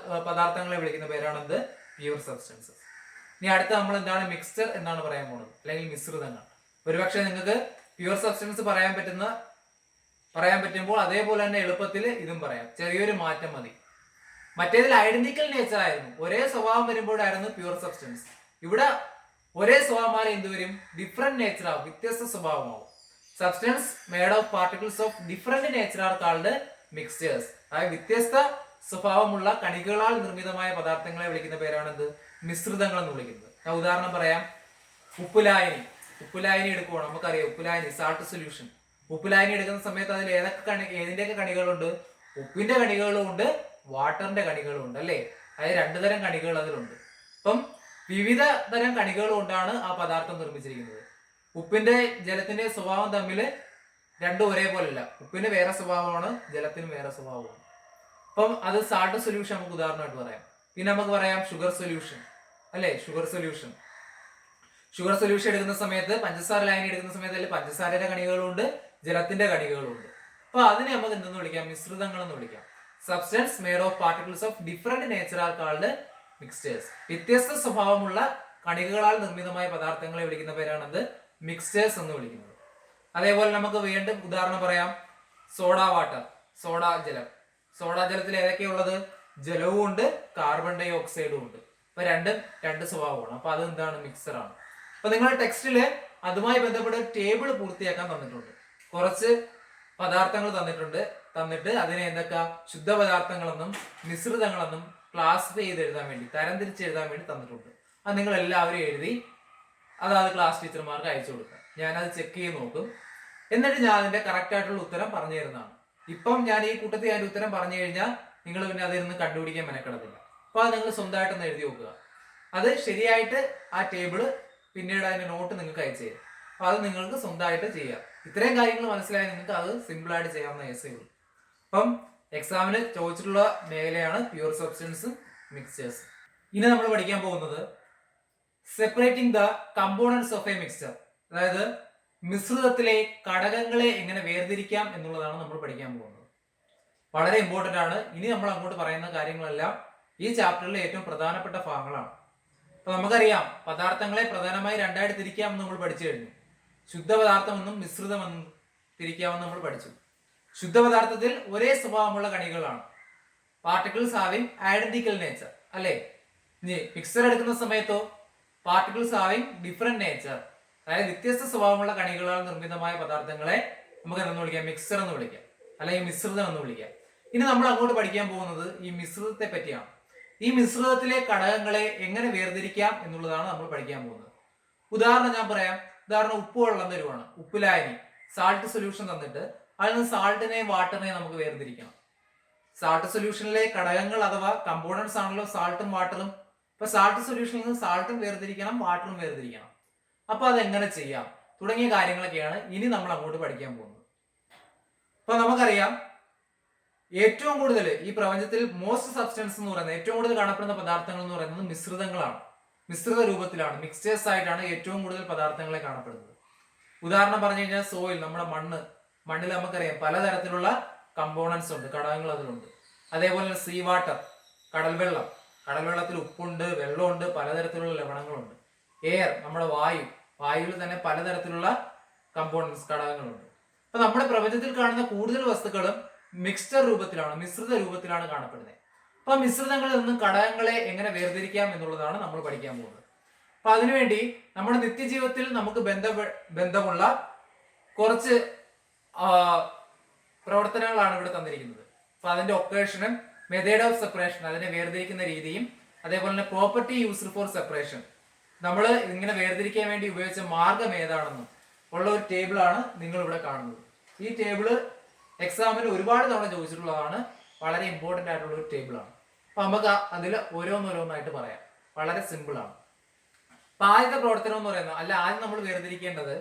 പദാർത്ഥങ്ങളെ വിളിക്കുന്ന പേരാണെന്ത്? Pure substances. ഇനി അടുത്ത നമ്മൾ എന്താണ് മിക്സ്ചർ എന്നാണ് പറയാൻ പോകുന്നത്, അല്ലെങ്കിൽ മിശ്രിതങ്ങൾ. ഒരുപക്ഷെ നിങ്ങൾക്ക് പ്യുവർ സബ്സ്റ്റൻസ് പറയാൻ പറ്റുമ്പോൾ അതേപോലെ തന്നെ എളുപ്പത്തിൽ ഇതും പറയാം. ചെറിയൊരു മാറ്റം മതി. മറ്റേതിൽ ഐഡന്റിക്കൽ നേച്ചർ ആയിരുന്നു, ഒരേ സ്വഭാവം വരുമ്പോഴായിരുന്നു പ്യുവർ സബ്സ്റ്റൻസ്. ഇവിടെ ഒരേ സ്വഭാവം എന്ത് വരും? ഡിഫറെന്റ് നേച്ചർ ആവും, വ്യത്യസ്ത സ്വഭാവമാവും. Substance made of particles of different nature are called mixtures. അതായത് വ്യത്യസ്ത സ്വഭാവമുള്ള കണികളാൽ നിർമ്മിതമായ പദാർത്ഥങ്ങളെ വിളിക്കുന്ന പേരാണെന്ത്? മിശ്രിതങ്ങൾ എന്ന് വിളിക്കുന്നത്. ഞാൻ ഉദാഹരണം പറയാം. ഉപ്പുലായനി എടുക്കുവാണ്. നമുക്കറിയാം ഉപ്പുലായനി, സാൾട്ട് സൊല്യൂഷൻ. ഉപ്പുലായനി എടുക്കുന്ന സമയത്ത് അതിൽ ഏതിന്റെയൊക്കെ കണികളുണ്ട്? ഉപ്പിന്റെ കണികളും ഉണ്ട്, വാട്ടറിന്റെ കണികളും ഉണ്ട് അല്ലേ? അതായത് രണ്ടു തരം കണികൾ അതിലുണ്ട്. അപ്പം വിവിധ തരം കണികൾ കൊണ്ടാണ് ആ പദാർത്ഥം നിർമ്മിച്ചിരിക്കുന്നത്. ഉപ്പിന്റെ ജലത്തിന്റെ സ്വഭാവം തമ്മിൽ രണ്ടും ഒരേപോലെയല്ല. ഉപ്പിന് വേറെ സ്വഭാവമാണ്, ജലത്തിന് വേറെ സ്വഭാവമാണ്. അപ്പം അത് സാൾട്ട് സൊല്യൂഷൻ നമുക്ക് ഉദാഹരണമായിട്ട് പറയാം. പിന്നെ നമുക്ക് പറയാം ഷുഗർ സൊല്യൂഷൻ അല്ലെ? ഷുഗർ സൊല്യൂഷൻ എടുക്കുന്ന സമയത്ത്, പഞ്ചസാര ലായനി എടുക്കുന്ന സമയത്ത് അതിൽ പഞ്ചസാരയുടെ കണികളുണ്ട്, ജലത്തിന്റെ കണികളുണ്ട്. അപ്പൊ അതിനെ നമുക്ക് എന്തെന്ന് വിളിക്കാം? മിശ്രിതങ്ങൾ എന്ന് വിളിക്കാം. Substance made of particles of different nature are called mixtures. വ്യത്യസ്ത സ്വഭാവമുള്ള കണികകളാൽ നിർമ്മിതമായ പദാർത്ഥങ്ങളെ വിളിക്കുന്ന പേരാണത് മിക്സ്ചേഴ്സ് എന്ന് വിളിക്കുന്നത്. അതേപോലെ നമുക്ക് വീണ്ടും ഉദാഹരണം പറയാം. സോഡാ വാട്ടർ, ജലം. ജലത്തിൽ ഏതൊക്കെയുള്ളത്? ജലവും ഉണ്ട്, കാർബൺ ഡൈ ഓക്സൈഡും ഉണ്ട്. അപ്പൊ രണ്ട് സ്വഭാവമാണ്. അപ്പൊ അത് എന്താണ്? മിക്സറാണ്. അപ്പൊ നിങ്ങളുടെ ടെക്സ്റ്റില് അതുമായി ബന്ധപ്പെട്ട ടേബിൾ പൂർത്തിയാക്കാൻ തന്നിട്ടുണ്ട്. കുറച്ച് പദാർത്ഥങ്ങൾ തന്നിട്ട് അതിനെ എന്തൊക്കെ ശുദ്ധപദാർത്ഥങ്ങളെന്നും മിശ്രിതങ്ങളെന്നും ക്ലാസിഫൈ ചെയ്ത് എഴുതാൻ വേണ്ടി, തരംതിരിച്ച് എഴുതാൻ വേണ്ടി തന്നിട്ടുണ്ട്. അത് നിങ്ങൾ എല്ലാവരും എഴുതി അതാത് ക്ലാസ് ടീച്ചർമാർക്ക് അയച്ചു കൊടുക്കുക. ഞാനത് ചെക്ക് ചെയ്ത് നോക്കും. എന്നിട്ട് ഞാൻ അതിന്റെ കറക്റ്റ് ആയിട്ടുള്ള ഉത്തരം പറഞ്ഞു തരുന്നതാണ്. ഇപ്പം ഞാൻ ഈ കൂട്ടത്തിൽ അതിന്റെ ഉത്തരം പറഞ്ഞു കഴിഞ്ഞാൽ നിങ്ങൾ പിന്നെ അതിൽ കണ്ടുപിടിക്കാൻ മെനക്കെടത്തില്ല. അപ്പൊ അത് നിങ്ങൾ സ്വന്തമായിട്ടൊന്ന് എഴുതി നോക്കുക. അത് ശരിയായിട്ട് ആ ടേബിള് പിന്നീട് അതിന്റെ നോട്ട് നിങ്ങൾക്ക് അയച്ചു തരും. അപ്പൊ അത് നിങ്ങൾക്ക് സ്വന്തമായിട്ട് ചെയ്യാം. ഇത്രയും കാര്യങ്ങൾ മനസ്സിലായി നിങ്ങൾക്ക് അത് സിമ്പിൾ ആയിട്ട് ചെയ്യാവുന്ന കേസേ ഉള്ളൂ. അപ്പം എക്സാമിന് ചോദിച്ചിട്ടുള്ള മേഖലയാണ് പ്യുവർ സബ്സ്റ്റൻസും മിക്സ്ചേഴ്സും. ഇനി നമ്മൾ പഠിക്കാൻ പോകുന്നത് separating the components of A mixture. അതായത് മിശ്രിതത്തിലെ ഘടകങ്ങളെ എങ്ങനെ വേർതിരിക്കാം എന്നുള്ളതാണ് നമ്മൾ പഠിക്കാൻ പോകുന്നത്. വളരെ ഇമ്പോർട്ടന്റ് ആണ്. ഇനി നമ്മൾ അങ്ങോട്ട് പറയുന്ന കാര്യങ്ങളെല്ലാം ഈ ചാപ്റ്ററിലെ ഏറ്റവും പ്രധാനപ്പെട്ട ഭാഗങ്ങളാണ്. അപ്പൊ നമുക്കറിയാം പദാർത്ഥങ്ങളെ പ്രധാനമായി രണ്ടായിട്ട് തിരിക്കാമെന്ന് നമ്മൾ പഠിച്ചു കഴിഞ്ഞു. ശുദ്ധപദാർത്ഥമെന്നും മിശ്രിതമെന്നും തിരിക്കാമെന്ന് നമ്മൾ പഠിച്ചു. ശുദ്ധപദാർത്ഥത്തിൽ ഒരേ സ്വഭാവമുള്ള കണികളാണ്, പാർട്ടിക്കിൾസ് ഹാവിംഗ് ഐഡന്റിക്കൽ നേച്ചർ അല്ലേ? ഇനി മിക്സർ എടുക്കുന്ന സമയത്തോ പാർട്ടിക്കിൾസ് ഹാവിംഗ് ഡിഫറെന്റ് നേച്ചർ, അതായത് വ്യത്യസ്ത സ്വഭാവമുള്ള കണികളാൽ നിർമ്മിതമായ പദാർത്ഥങ്ങളെ നമുക്ക് എന്ന് വിളിക്കാം, മിക്സർ എന്ന് വിളിക്കാം, അല്ലെങ്കിൽ മിശ്രിതം എന്ന് വിളിക്കാം. ഇനി നമ്മൾ അങ്ങോട്ട് പഠിക്കാൻ പോകുന്നത് ഈ മിശ്രിതത്തെ പറ്റിയാണ്. ഈ മിശ്രിതത്തിലെ ഘടകങ്ങളെ എങ്ങനെ വേർതിരിക്കാം എന്നുള്ളതാണ് നമ്മൾ പഠിക്കാൻ പോകുന്നത്. ഉദാഹരണം ഞാൻ പറയാം. ഉദാഹരണം ഉപ്പ് വെള്ളം തരുവാണ്, ഉപ്പിലായനി സാൾട്ട് സൊല്യൂഷൻ തന്നിട്ട് അതിൽ നിന്ന് സാൾട്ടിനെയും വാട്ടറിനെയും നമുക്ക് വേർതിരിക്കണം. സാൾട്ട് സൊല്യൂഷനിലെ ഘടകങ്ങൾ അഥവാ കമ്പോണൻസ് ആണല്ലോ സാൾട്ടും വാട്ടറും. ഇപ്പൊ സാൾട്ട് സൊല്യൂഷനിൽ നിന്ന് സാൾട്ടും വേർതിരിക്കണം, വാട്ടറും വേർതിരിക്കണം. അപ്പൊ അതെങ്ങനെ ചെയ്യാം തുടങ്ങിയ കാര്യങ്ങളൊക്കെയാണ് ഇനി നമ്മൾ അങ്ങോട്ട് പഠിക്കാൻ പോകുന്നത്. അപ്പൊ നമുക്കറിയാം, ഏറ്റവും കൂടുതൽ ഈ പ്രപഞ്ചത്തിൽ മോസ്റ്റ് സബ്സ്റ്റൻസ് എന്ന് പറയുന്നത്, ഏറ്റവും കൂടുതൽ കാണപ്പെടുന്ന പദാർത്ഥങ്ങൾ എന്ന് പറയുന്നത് മിശ്രിതങ്ങളാണ്. മിശ്രിത രൂപത്തിലാണ്, മിക്സ്ചേഴ്സ് ആയിട്ടാണ് ഏറ്റവും കൂടുതൽ പദാർത്ഥങ്ങളെ കാണപ്പെടുന്നത്. ഉദാഹരണം പറഞ്ഞു കഴിഞ്ഞാൽ സോയിൽ, നമ്മുടെ മണ്ണിൽ നമുക്കറിയാം പലതരത്തിലുള്ള കമ്പോണൻസ് ഉണ്ട്, ഘടകങ്ങൾ അതിലുണ്ട്. അതേപോലെ സീ വാട്ടർ, കടൽവെള്ളം, കടൽവെള്ളത്തിൽ ഉപ്പുണ്ട്, വെള്ളമുണ്ട്, പലതരത്തിലുള്ള ലവണങ്ങളുണ്ട്. എയർ, നമ്മുടെ വായുവിൽ തന്നെ പലതരത്തിലുള്ള കമ്പോണൻസ്, ഘടകങ്ങളുണ്ട്. അപ്പൊ നമ്മുടെ പ്രപഞ്ചത്തിൽ കാണുന്ന കൂടുതൽ വസ്തുക്കളും മിക്സ്ചർ രൂപത്തിലാണ്, മിശ്രിത രൂപത്തിലാണ് കാണപ്പെടുന്നത്. അപ്പൊ മിശ്രിതങ്ങളിൽ നിന്നും ഘടകങ്ങളെ എങ്ങനെ വേർതിരിക്കാം എന്നുള്ളതാണ് നമ്മൾ പഠിക്കാൻ പോകുന്നത്. അപ്പൊ അതിനുവേണ്ടി നമ്മുടെ നിത്യജീവിതത്തിൽ നമുക്ക് ബന്ധമുള്ള കുറച്ച് പ്രവർത്തനങ്ങളാണ് ഇവിടെ തന്നിരിക്കുന്നത്. അപ്പൊ അതിന്റെ ഒക്കേഷനും മെത്തേഡ് ഓഫ് സെപ്പറേഷൻ, അതിനെ വേർതിരിക്കുന്ന രീതിയും, അതേപോലെ തന്നെ പ്രോപ്പർട്ടി യൂസ്ഡ് ഫോർ സെപ്പറേഷൻ, നമ്മൾ ഇങ്ങനെ വേർതിരിക്കാൻ വേണ്ടി ഉപയോഗിച്ച മാർഗം ഏതാണെന്നും ഉള്ള ഒരു ടേബിളാണ് നിങ്ങൾ ഇവിടെ കാണുന്നത്. ഈ ടേബിള് എക്സാമിന് ഒരുപാട് തവണ ചോദിച്ചിട്ടുള്ളതാണ്, വളരെ ഇമ്പോർട്ടന്റ് ആയിട്ടുള്ള ഒരു ടേബിളാണ്. അപ്പൊ നമുക്ക് അതിൽ ഓരോന്നോരോന്നായിട്ട് പറയാം. വളരെ സിമ്പിൾ ആണ്. അപ്പൊ ആദ്യത്തെ പ്രവർത്തനം എന്ന് പറയുന്നത്, ആദ്യം നമ്മൾ വേർതിരിക്കേണ്ടത്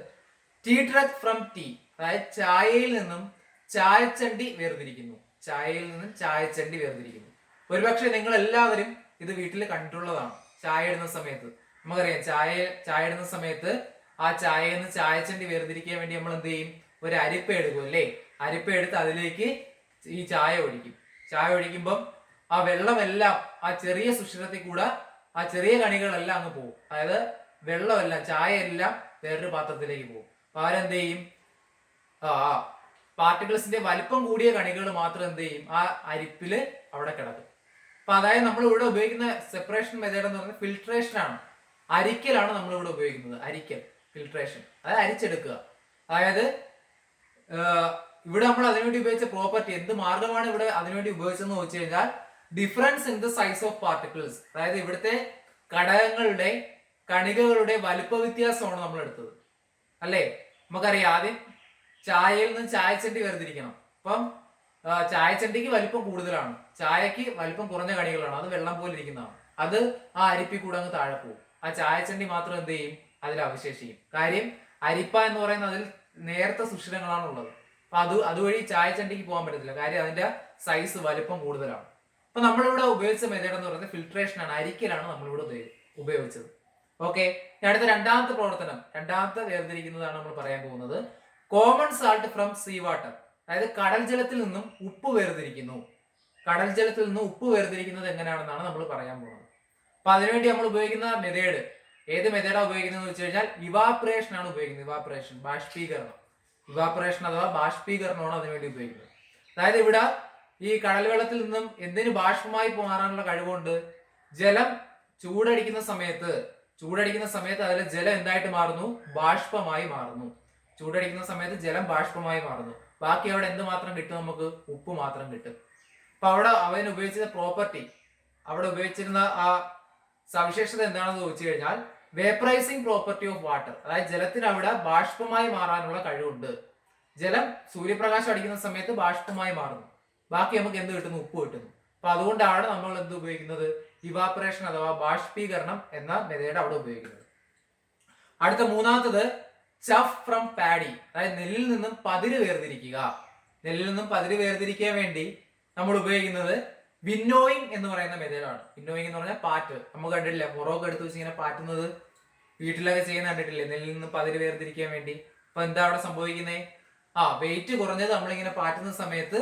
ടീ ഡ്രഗ് ഫ്രം ടീ, അതായത് ചായയിൽ നിന്നും ചായച്ചണ്ടി വേർതിരിക്കുന്നു. ചായയിൽ നിന്നും ചായച്ചണ്ടി വേർതിരിക്കുന്നു. ഒരുപക്ഷെ നിങ്ങൾ എല്ലാവരും ഇത് വീട്ടിൽ കണ്ടിട്ടുള്ളതാണ്. ചായ ഇടുന്ന സമയത്ത് നമുക്കറിയാം, ചായ ഇടുന്ന സമയത്ത് ആ ചായയിൽ നിന്ന് ചായച്ചണ്ടി വേർതിരിക്കാൻ വേണ്ടി നമ്മൾ എന്ത് ചെയ്യും, ഒരു അരിപ്പ എടുക്കും അല്ലേ? അരിപ്പ എടുത്ത് അതിലേക്ക് ഈ ചായ ഒഴിക്കും. ചായ ഒഴിക്കുമ്പം ആ വെള്ളമെല്ലാം ആ ചെറിയ സുഷിരത്തിൽ കൂടെ ആ ചെറിയ കണികളെല്ലാം അങ്ങ് പോകും. അതായത് വെള്ളമെല്ലാം, ചായ എല്ലാം വേറൊരു പാത്രത്തിലേക്ക് പോകും. അപ്പൊ അവരെന്ത് ചെയ്യും, പാർട്ടിക്കിൾസിന്റെ വലിപ്പം കൂടിയ കണികൾ മാത്രം എന്ത് ചെയ്യും, ആ അരിപ്പില് അവിടെ കിടക്കും. അപ്പൊ അതായത് നമ്മൾ ഇവിടെ ഉപയോഗിക്കുന്ന സെപ്പറേഷൻ മെത്തേഡ് എന്ന് പറയുന്നത് ഫിൽട്രേഷൻ ആണ്. അരിക്കലാണ് നമ്മൾ ഇവിടെ ഉപയോഗിക്കുന്നത്. അരിക്കൽ, ഫിൽട്രേഷൻ, അതായത് അരിച്ചെടുക്കുക. അതായത് ഇവിടെ നമ്മൾ അതിനുവേണ്ടി ഉപയോഗിച്ച പ്രോപ്പർട്ടി, എന്ത് മാർഗമാണ് ഇവിടെ അതിനുവേണ്ടി ഉപയോഗിച്ചതെന്ന് ചോദിച്ചു കഴിഞ്ഞാൽ difference in the size of particles, അതായത് ഇവിടുത്തെ ഘടകങ്ങളുടെ, കണികകളുടെ വലുപ്പ വ്യത്യാസമാണ് നമ്മൾ എടുത്തത് അല്ലേ? നമുക്കറിയാം, ആദ്യം ചായയിൽ നിന്ന് ചായച്ചണ്ടി വേർതിരിക്കണം. അപ്പം ചായച്ചണ്ടിക്ക് വലിപ്പം കൂടുതലാണ്, ചായക്ക് വലിപ്പം കുറഞ്ഞ കണികളാണ്, അത് വെള്ളം പോലെ ഇരിക്കുന്നതാണ്. അത് ആ അരിപ്പി കൂടെ അങ്ങ് താഴെ പോകും. ആ ചായച്ചണ്ടി മാത്രം എന്ത് ചെയ്യും, അതിൽ അവശേഷിക്കും. കാര്യം അരിപ്പ എന്ന് പറയുന്നത് അതിൽ നേരത്തെ സുഷിരങ്ങളാണ് ഉള്ളത്. അപ്പൊ അതുവഴി ചായച്ചണ്ടിക്ക് പോകാൻ പറ്റത്തില്ല, കാര്യം അതിന്റെ സൈസ് വലിപ്പം കൂടുതലാണ്. അപ്പൊ നമ്മളിവിടെ ഉപയോഗിച്ച മെത്തേഡ് എന്ന് പറയുന്നത് ഫിൽട്രേഷൻ ആണ്, അരിക്കലാണ് നമ്മളിവിടെ ഉപയോഗിച്ചത്. ഓക്കെ, അടുത്ത രണ്ടാമത്തെ പ്രവർത്തനം, രണ്ടാമത്തെ വേർതിരിക്കുന്നതാണ് നമ്മൾ പറയാൻ പോകുന്നത്. Common salt from sea water, അതായത് കടൽ ജലത്തിൽ നിന്നും ഉപ്പ് വേർതിരിക്കുന്നു. കടൽ ജലത്തിൽ നിന്നും ഉപ്പ് വേർതിരിക്കുന്നത് എങ്ങനെയാണെന്നാണ് നമ്മൾ പറയാൻ പോകുന്നത്. അപ്പൊ അതിനുവേണ്ടി നമ്മൾ ഉപയോഗിക്കുന്ന മെത്തേഡ്, ഏത് മെത്തേഡാണ് ഉപയോഗിക്കുന്നത് വെച്ച് കഴിഞ്ഞാൽ ഇവാപറേഷൻ ആണ് ഉപയോഗിക്കുന്നത്. ഇവാപറേഷൻ, ബാഷ്പീകരണം. ഇവാപറേഷൻ അഥവാ ബാഷ്പീകരണമാണ് അതിനുവേണ്ടി ഉപയോഗിക്കുന്നത്. അതായത് ഇവിടെ ഈ കടൽ വെള്ളത്തിൽ നിന്നും എന്തിനു ബാഷ്പമായി മാറാനുള്ള കഴിവുണ്ട്? ജലം ചൂടടിക്കുന്ന സമയത്ത് അതിലെ ജലം എന്തായിട്ട് മാറുന്നു? ബാഷ്പമായി മാറുന്നു. ചൂടടിക്കുന്ന സമയത്ത് ജലം ബാഷ്പമായി മാറുന്നു. ബാക്കി അവിടെ എന്ത് മാത്രം കിട്ടും? നമുക്ക് ഉപ്പ് മാത്രം കിട്ടും. അപ്പൊ അവിടെ അവൻ ഉപയോഗിച്ചിരുന്ന പ്രോപ്പർട്ടി, അവിടെ ഉപയോഗിച്ചിരുന്ന ആ സവിശേഷത എന്താണെന്ന് ചോദിച്ചു കഴിഞ്ഞാൽ വേപ്പറൈസിങ് പ്രോപ്പർട്ടി ഓഫ് വാട്ടർ, അതായത് ജലത്തിന് അവിടെ ബാഷ്പമായി മാറാനുള്ള കഴിവുണ്ട്. ജലം സൂര്യപ്രകാശം അടിക്കുന്ന സമയത്ത് ബാഷ്പമായി മാറുന്നു. ബാക്കി നമുക്ക് എന്ത് കിട്ടുന്നു? ഉപ്പ് കിട്ടുന്നു. അപ്പൊ അതുകൊണ്ടാണ് നമ്മൾ എന്ത് ഉപയോഗിക്കുന്നത്? ഇവാപറേഷൻ അഥവാ ബാഷ്പീകരണം എന്ന മെത്തേഡ് അവിടെ ഉപയോഗിക്കുന്നത്. അടുത്ത മൂന്നാമത്തത് ചഫ് ഫ്രം പാഡി, അതായത് നെല്ലിൽ നിന്നും പതിര് വേർതിരിക്കുക. നെല്ലിൽ നിന്നും പതിര് വേർതിരിക്കാൻ വേണ്ടി നമ്മൾ ഉപയോഗിക്കുന്നത് വിന്നോയിങ് എന്ന് പറയുന്ന മെത്തേഡാണ്. വിന്നോയിങ് എന്ന് പറഞ്ഞാൽ പാറ്റ്. നമുക്ക് കണ്ടിട്ടില്ല, മുറൊക്കെ എടുത്ത് വെച്ച് ഇങ്ങനെ പാറ്റുന്നത് വീട്ടിലൊക്കെ ചെയ്യുന്ന കണ്ടിട്ടില്ലേ, നെല്ലിൽ നിന്ന് പതിര് വേർതിരിക്കാൻ വേണ്ടി. അപ്പൊ എന്താ അവിടെ സംഭവിക്കുന്നത്? വെയിറ്റ് കുറഞ്ഞത് നമ്മളിങ്ങനെ പാറ്റുന്ന സമയത്ത്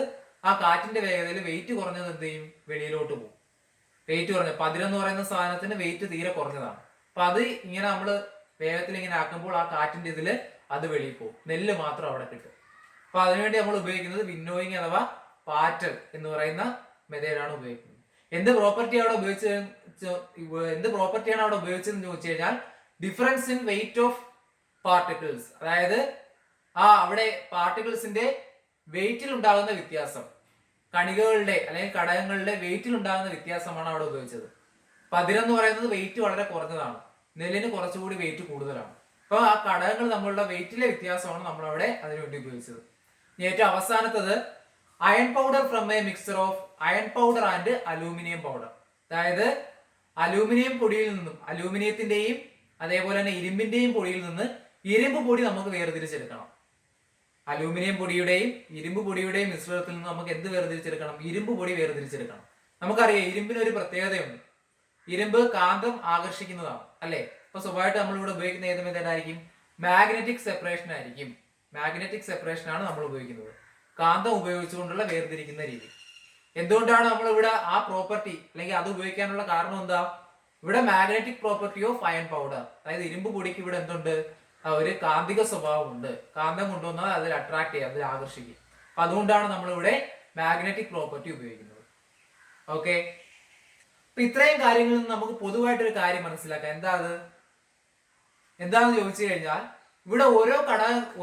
ആ കാറ്റിന്റെ വേഗതയിൽ വെയിറ്റ് കുറഞ്ഞത് എന്ത് ചെയ്യും? വെളിയിലോട്ട് പോകും. വെയിറ്റ് കുറഞ്ഞ പതിരെന്ന് പറയുന്ന സാധനത്തിന് വെയിറ്റ് തീരെ കുറഞ്ഞതാണ്. അപ്പൊ അത് ഇങ്ങനെ നമ്മൾ വേഗത്തിൽ ഇങ്ങനെ ആക്കുമ്പോൾ ആ കാറ്റിന്റെ ഇതില് അത് വെളിയിൽ പോകും, നെല്ല് മാത്രം അവിടെ കിട്ടും. അപ്പൊ അതിനുവേണ്ടി നമ്മൾ ഉപയോഗിക്കുന്നത് വിന്നോയിങ് അഥവാ പാറ്റൽ എന്ന് പറയുന്ന മെത്തേഡാണ് ഉപയോഗിക്കുന്നത്. എന്ത് പ്രോപ്പർട്ടിയാണ് അവിടെ ഉപയോഗിച്ചതെന്ന് ചോദിച്ചു കഴിഞ്ഞാൽ difference in weight of particles, അതായത് അവിടെ പാർട്ടിക്കിൾസിന്റെ വെയിറ്റിൽ ഉണ്ടാകുന്ന വ്യത്യാസം, കണികകളുടെ അല്ലെങ്കിൽ ഘടകങ്ങളുടെ വെയിറ്റിൽ ഉണ്ടാകുന്ന വ്യത്യാസമാണ് അവിടെ ഉപയോഗിച്ചത്. 11 എന്ന് പറയുന്നത് വെയിറ്റ് വളരെ കുറഞ്ഞതാണ്, നെല്ലിന് കുറച്ചുകൂടി വെയിറ്റ് കൂടുതലാണ്. അപ്പൊ ആ ഘടകങ്ങൾ തമ്മിലുള്ള വെയിറ്റിലെ വ്യത്യാസമാണ് നമ്മൾ അവിടെ അതിനുവേണ്ടി ഉപയോഗിച്ചത്. ഏറ്റവും അവസാനത്തത് iron powder from a mixture of iron powder and aluminium powder. അതായത് അലൂമിനിയം പൊടിയിൽ നിന്നും, അലൂമിനിയത്തിന്റെയും അതേപോലെ തന്നെ ഇരുമ്പിന്റെയും പൊടിയിൽ നിന്ന് ഇരുമ്പ് പൊടി നമുക്ക് വേർതിരിച്ചെടുക്കണം. അലൂമിനിയം പൊടിയുടെയും ഇരുമ്പ് പൊടിയുടെയും മിശ്രിതത്തിൽ നിന്ന് നമുക്ക് എന്ത് വേർതിരിച്ചെടുക്കണം? ഇരുമ്പ് പൊടി വേർതിരിച്ചെടുക്കണം. നമുക്കറിയാം ഇരുമ്പിന് ഒരു പ്രത്യേകതയുണ്ട്, ഇരുമ്പ് കാന്തം ആകർഷിക്കുന്നതാണ് അല്ലെ. അപ്പൊ സ്വാഭാവികമായിട്ട് നമ്മൾ ഇവിടെ ഉപയോഗിക്കുന്ന ഏത് മെത്തേഡ് ആയിരിക്കും? മാഗ്നറ്റിക് സെപ്പറേഷൻ ആയിരിക്കും. മാഗ്നറ്റിക് സെപ്പറേഷൻ ആണ് നമ്മൾ ഉപയോഗിക്കുന്നത്, കാന്തം ഉപയോഗിച്ചുകൊണ്ടുള്ള വേർതിരിക്കുന്ന രീതി. എന്തുകൊണ്ടാണ് നമ്മൾ ഇവിടെ ആ പ്രോപ്പർട്ടി അല്ലെങ്കിൽ അത് ഉപയോഗിക്കാനുള്ള കാരണം എന്താ? ഇവിടെ magnetic property of iron powder, അതായത് ഇരുമ്പ് പൊടിക്ക് ഇവിടെ എന്തുണ്ട്? ഒരു കാന്തിക സ്വഭാവമുണ്ട്. കാന്തം കൊണ്ടുവന്നാൽ അതിൽ അട്രാക്ട് ചെയ്യും, അതിൽ ആകർഷിക്കും. അപ്പൊ അതുകൊണ്ടാണ് നമ്മൾ ഇവിടെ മാഗ്നറ്റിക് പ്രോപ്പർട്ടി ഉപയോഗിക്കുന്നത്. ഓക്കെ, അപ്പൊ ഇത്രയും കാര്യങ്ങളിൽ നിന്ന് നമുക്ക് പൊതുവായിട്ടൊരു കാര്യം മനസ്സിലാക്കാം. എന്താന്ന് ചോദിച്ചു കഴിഞ്ഞാൽ, ഇവിടെ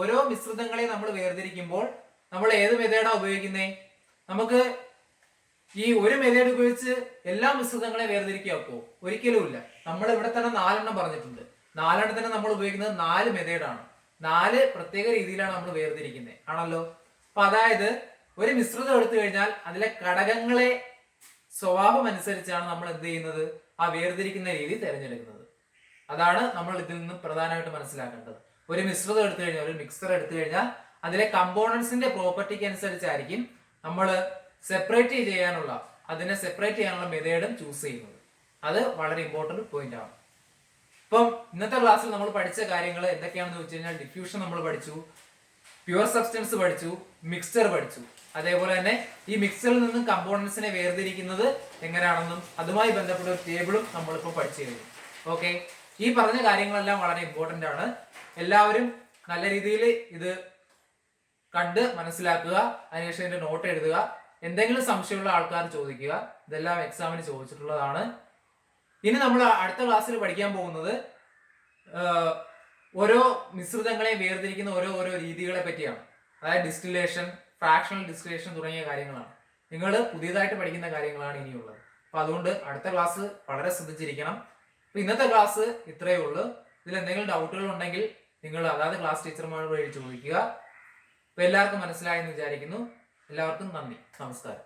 ഓരോ മിശ്രിതങ്ങളെ നമ്മൾ വേർതിരിക്കുമ്പോൾ നമ്മൾ ഏത് മെത്തേഡാ ഉപയോഗിക്കുന്നേ? നമുക്ക് ഈ ഒരു മെത്തേഡ് ഉപയോഗിച്ച് എല്ലാ മിശ്രിതങ്ങളെ വേർതിരിക്കുക ഒക്കോ? ഒരിക്കലും ഇല്ല. നമ്മൾ ഇവിടെ തന്നെ 4 പറഞ്ഞിട്ടുണ്ട്. 4 നമ്മൾ ഉപയോഗിക്കുന്നത് 4 മെത്തേഡാണ്. 4 പ്രത്യേക രീതിയിലാണ് നമ്മൾ വേർതിരിക്കുന്നത് ആണല്ലോ. അപ്പൊ അതായത് ഒരു മിശ്രിതം എടുത്തു കഴിഞ്ഞാൽ അതിലെ ഘടകങ്ങളെ സ്വഭാവം അനുസരിച്ചാണ് നമ്മൾ എന്ത് ചെയ്യുന്നത്? ആ വേർതിരിക്കുന്ന രീതി തിരഞ്ഞെടുക്കുന്നത്. അതാണ് നമ്മൾ ഇതിൽ നിന്ന് പ്രധാനമായിട്ട് മനസ്സിലാക്കേണ്ടത്. ഒരു മിശ്രിതം എടുത്തു കഴിഞ്ഞാൽ, ഒരു മിക്സർ എടുത്തു കഴിഞ്ഞാൽ അതിലെ കമ്പോണൻസിന്റെ പ്രോപ്പർട്ടിക്ക് അനുസരിച്ചായിരിക്കും നമ്മൾ അതിനെ സെപ്പറേറ്റ് ചെയ്യാനുള്ള മെത്തേഡും ചൂസ് ചെയ്യുന്നത്. അത് വളരെ ഇമ്പോർട്ടന്റ് പോയിന്റ് ആണ്. ഇപ്പം ഇന്നത്തെ ക്ലാസ്സിൽ നമ്മൾ പഠിച്ച കാര്യങ്ങൾ എന്തൊക്കെയാണെന്ന് ചോദിച്ചു കഴിഞ്ഞാൽ, ഡിഫ്യൂഷൻ നമ്മൾ പഠിച്ചു, പ്യുവർ സബ്സ്റ്റൻസ് പഠിച്ചു, മിക്സ്ചർ പഠിച്ചു. അതേപോലെ തന്നെ ഈ മിക്സ്ചറിൽ നിന്നും കമ്പോണൻസിനെ വേർതിരിക്കുന്നത് എങ്ങനെയാണെന്നും അതുമായി ബന്ധപ്പെട്ട ഒരു ടേബിളും നമ്മളിപ്പോൾ പഠിച്ചു കഴിഞ്ഞു. ഓക്കെ, ഈ പറഞ്ഞ കാര്യങ്ങളെല്ലാം വളരെ ഇമ്പോർട്ടന്റ് ആണ്. എല്ലാവരും നല്ല രീതിയിൽ ഇത് കണ്ട് മനസ്സിലാക്കുക, അതിനുശേഷം ഇതിന്റെ നോട്ട് എഴുതുക. എന്തെങ്കിലും സംശയമുള്ള ആൾക്കാർ ചോദിക്കുക. ഇതെല്ലാം എക്സാമിന് ചോദിച്ചിട്ടുള്ളതാണ്. ഇനി നമ്മൾ അടുത്ത ക്ലാസ്സിൽ പഠിക്കാൻ പോകുന്നത് ഓരോ മിശ്രിതങ്ങളെ വേർതിരിക്കുന്ന ഓരോ രീതികളെ പറ്റിയാണ്. അതായത് ഡിസ്റ്റിലേഷൻ, ഫ്രാക്ഷണൽ ഡിസ്റ്റിലേഷൻ തുടങ്ങിയ കാര്യങ്ങളാണ്. നിങ്ങൾ പുതിയതായിട്ട് പഠിക്കുന്ന കാര്യങ്ങളാണ് ഇനിയുള്ളത്. അപ്പൊ അതുകൊണ്ട് അടുത്ത ക്ലാസ് വളരെ ശ്രദ്ധിച്ചിരിക്കണം. അപ്പൊ ഇന്നത്തെ ക്ലാസ് ഇത്രയേ ഉള്ളൂ. ഇതിൽ എന്തെങ്കിലും ഡൗട്ടുകൾ ഉണ്ടെങ്കിൽ നിങ്ങൾ അതായത് ക്ലാസ് ടീച്ചർമാർ വഴി ചോദിക്കുക. അപ്പൊ എല്ലാവർക്കും മനസ്സിലായെന്ന് വിചാരിക്കുന്നു. എല്ലാവർക്കും നന്ദി, നമസ്കാരം.